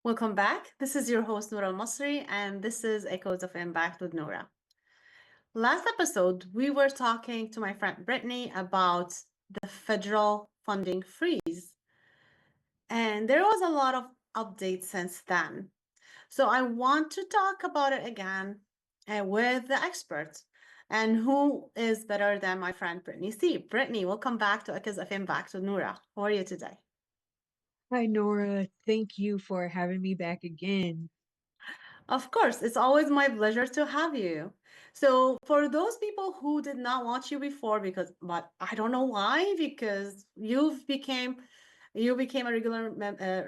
Welcome back. This is your host, Noura Almasri, and this is Echoes of Impact with Noura. Last episode, we were talking to my friend Brittney about the federal funding freeze, and there was a lot of updates since then. So I want to talk about it again with the experts. And who is better than my friend Brittney C? Brittney, welcome back to Echoes of Impact with Noura. How are you today? Hi, Nora. Thank you for having me back again. Of course, it's always my pleasure to have you. So, for those people who did not watch you before, but I don't know why, because you became a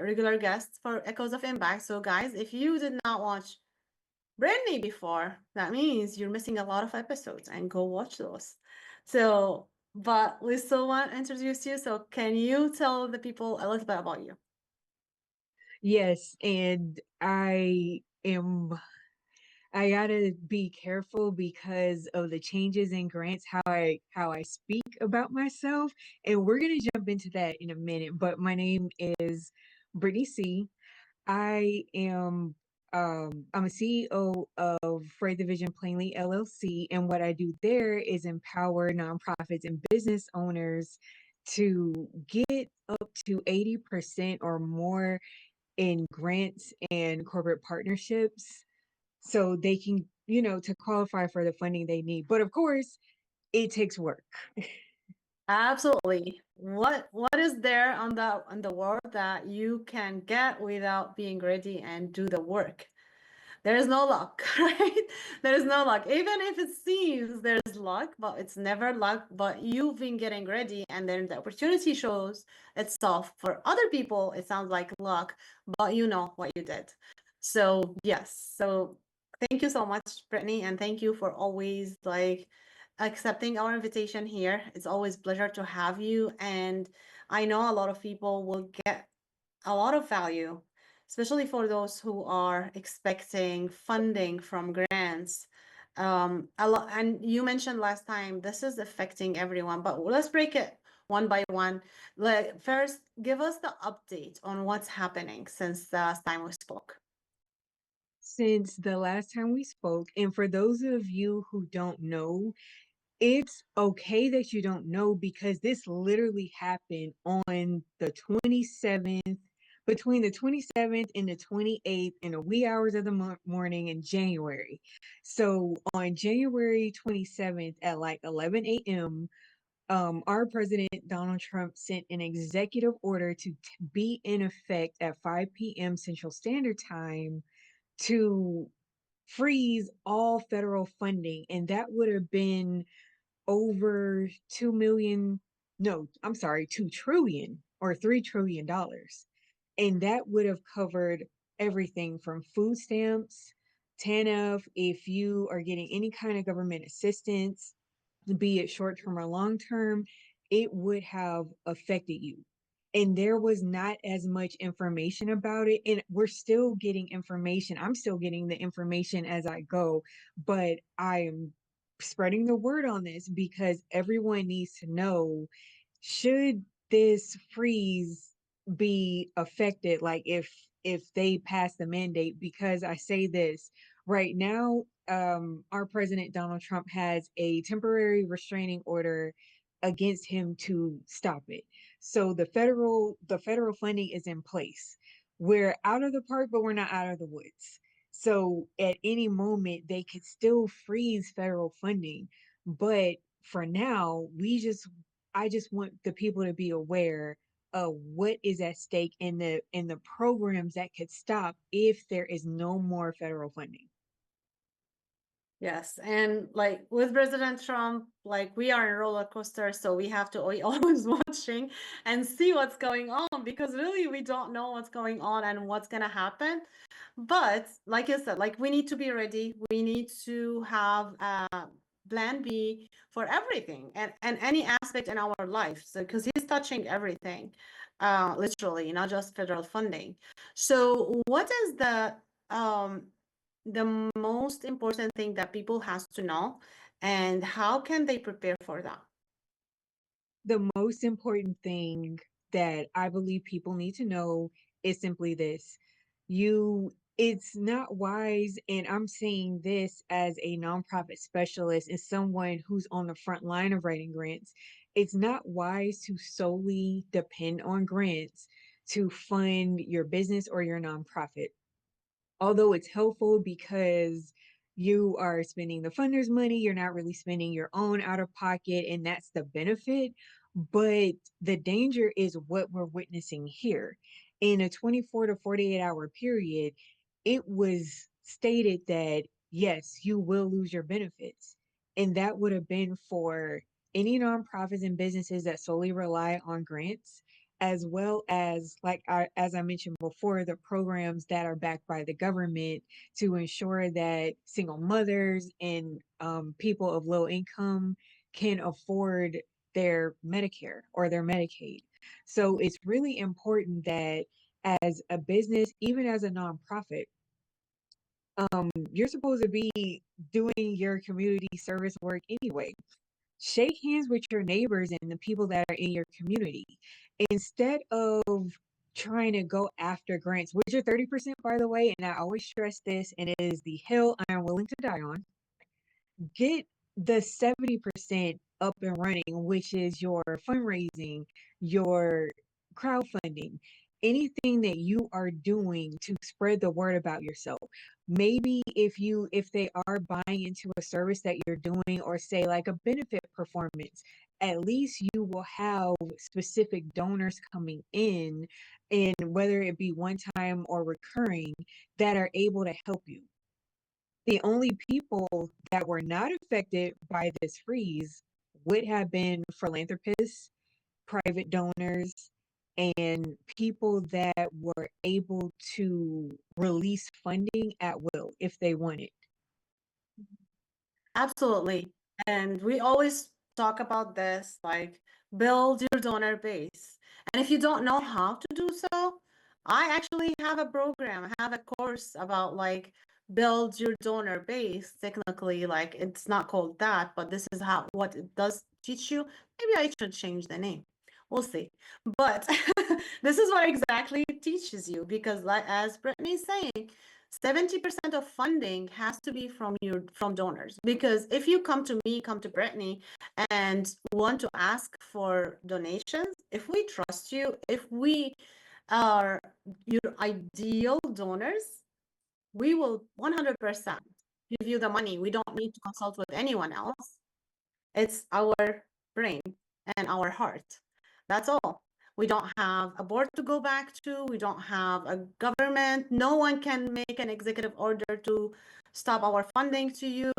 regular guest for Echoes of Impact. So, guys, if you did not watch Brittany before, that means you're missing a lot of episodes, and go watch those. So, but we still want to introduce you. So, can you tell the people a little bit about you? Yes, and I gotta be careful because of the changes in grants, how I speak about myself, and we're gonna jump into that in a minute. But my name is Brittney C. I'm a CEO of Freight Division Plainly LLC, and what I do there is empower nonprofits and business owners to get up to 80% or more in grants and corporate partnerships so they can, to qualify for the funding they need. But of course, it takes work. Absolutely. What is there on the world that you can get without being ready and do the work? There is no luck, right? There is no luck. Even if it seems there's luck, but it's never luck. But you've been getting ready, and then the opportunity shows itself. For other people, it sounds like luck, but you know what you did. So yes. So thank you so much, Brittany, and thank you for always like accepting our invitation here. It's always a pleasure to have you, and I know a lot of people will get a lot of value, especially for those who are expecting funding from grants. A lot, and you mentioned last time this is affecting everyone, but let's break it one by one. Like first, give us the update on what's happening since the last time we spoke. Since the last time we spoke, and for those of you who don't know, it's okay that you don't know because this literally happened on the 27th, between the 27th and the 28th in the wee hours of the morning in January. So on January 27th at like 11 a.m., our president, Donald Trump, sent an executive order to be in effect at 5 p.m. Central Standard Time to freeze all federal funding. And that would have been over 2 million, no, I'm sorry, 2 trillion or $3 trillion. And that would have covered everything from food stamps, TANF, if you are getting any kind of government assistance, be it short term or long term, it would have affected you. And there was not as much information about it. And we're still getting information. I'm still getting the information as I go, but I am spreading the word on this because everyone needs to know, should this freeze be affected, like if they pass the mandate. Because I say this right now, our president Donald Trump has a temporary restraining order against him to stop it. So the federal funding is in place. We're out of the park, but we're not out of the woods. So at any moment they could still freeze federal funding. But for now, I just want the people to be aware of what is at stake in the programs that could stop if there is no more federal funding. Yes, and like with President Trump, like we are in a roller coaster, so we have to always watching and see what's going on because really we don't know what's going on and what's gonna happen. But like I said, like we need to be ready. We need to have a plan B for everything and any aspect in our life. So because he's touching everything, literally, not just federal funding. So what is the most important thing that people has to know and how can they prepare for that? The most important thing that I believe people need to know is simply this. It's not wise, and I'm saying this as a nonprofit specialist and someone who's on the front line of writing grants. It's not wise to solely depend on grants to fund your business or your nonprofit, although it's helpful because you are spending the funder's money, you're not really spending your own out of pocket, and that's the benefit. But the danger is what we're witnessing here. In a 24 to 48-hour period, it was stated that yes, you will lose your benefits. And that would have been for any nonprofits and businesses that solely rely on grants, as well as as I mentioned before, the programs that are backed by the government to ensure that single mothers and people of low income can afford their Medicare or their Medicaid. So it's really important that as a business, even as a nonprofit, you're supposed to be doing your community service work anyway. Shake hands with your neighbors and the people that are in your community instead of trying to go after grants, which are 30%, by the way. And I always stress this, and it is the hill I am willing to die on. Get the 70% up and running, which is your fundraising, your crowdfunding, anything that you are doing to spread the word about yourself. Maybe if they are buying into a service that you're doing, or say like a benefit performance, at least you will have specific donors coming in, and whether it be one time or recurring, that are able to help you. The only people that were not affected by this freeze would have been philanthropists, private donors, and people that were able to release funding at will if they wanted. Absolutely. And we always talk about this, like build your donor base. And if you don't know how to do so, I actually have a program, I have a course about like build your donor base. Technically, like it's not called that, but this is how what it does teach you. Maybe I should change the name. We'll see. But this is what exactly it teaches you because like as Brittney is saying, 70% of funding has to be from donors, because if you come to me, come to Brittney and want to ask for donations, if we trust you, if we are your ideal donors, we will 100% give you the money. We don't need to consult with anyone else. It's our brain and our heart. That's all. We don't have a board to go back to. We don't have a government. No one can make an executive order to stop our funding to you.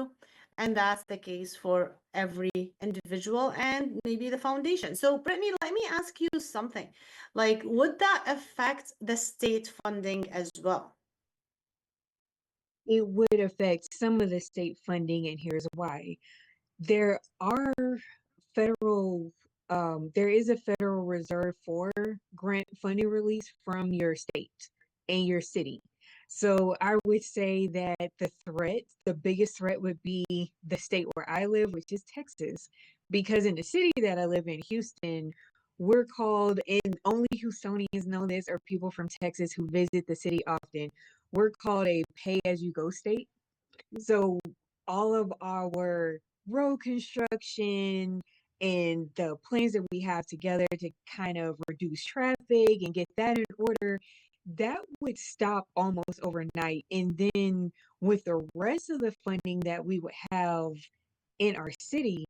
And that's the case for every individual and maybe the foundation. So, Brittney, let me ask you something. Like, would that affect the state funding as well? It would affect some of the state funding, and here's why. There are federal there is a federal reserve for grant funding release from your state and your city. So I would say that the biggest threat would be the state where I live, which is Texas. Because in the city that I live in, Houston, we're called, and only Houstonians know this, or people from Texas who visit the city often, we're called a pay as you go state. So all of our road construction and the plans that we have together to kind of reduce traffic and get that in order, that would stop almost overnight. And then with the rest of the funding that we would have in our city,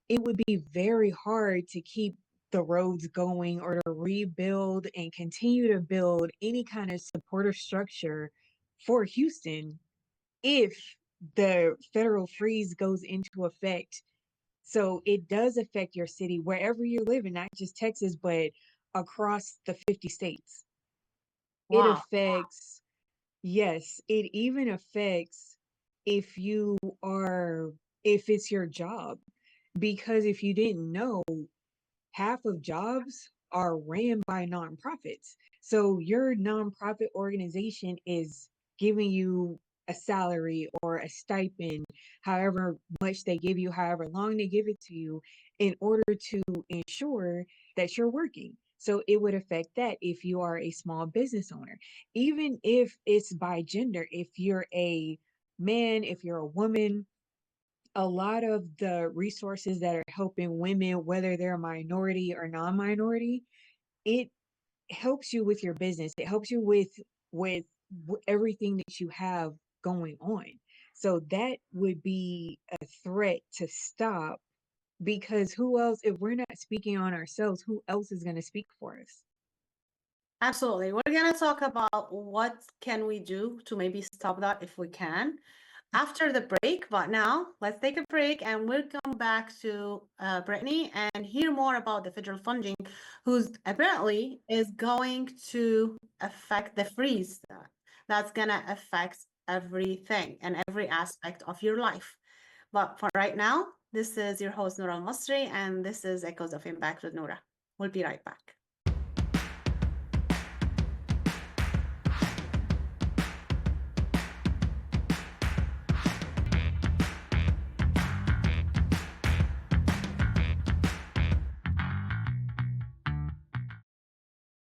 it would be very hard to keep the roads going or to rebuild and continue to build any kind of supportive structure for Houston if the federal freeze goes into effect. So it does affect your city wherever you're living, not just Texas, but across the 50 states. It Wow. affects, yes, it even affects if you are, if it's your job. Because if you didn't know, half of jobs are ran by nonprofits. So your nonprofit organization is giving you a salary or a stipend, however much they give you, however long they give it to you, in order to ensure that you're working. So it would affect that if you are a small business owner, even if it's by gender, if you're a man, if you're a woman, a lot of the resources that are helping women, whether they're a minority or non-minority, it helps you with your business. It helps you with everything that you have going on. So that would be a threat to stop, because who else, if we're not speaking on ourselves, who else is going to speak for us? Absolutely. We're going to talk about what can we do to maybe stop that if we can after the break. But now let's take a break and we'll come back to Brittney and hear more about the federal funding, who's apparently is going to affect the freeze. That's going to affect everything and every aspect of your life. But for right now, this is your host, Noura Almasri, and this is Echoes of Impact with Noura. We'll be right back.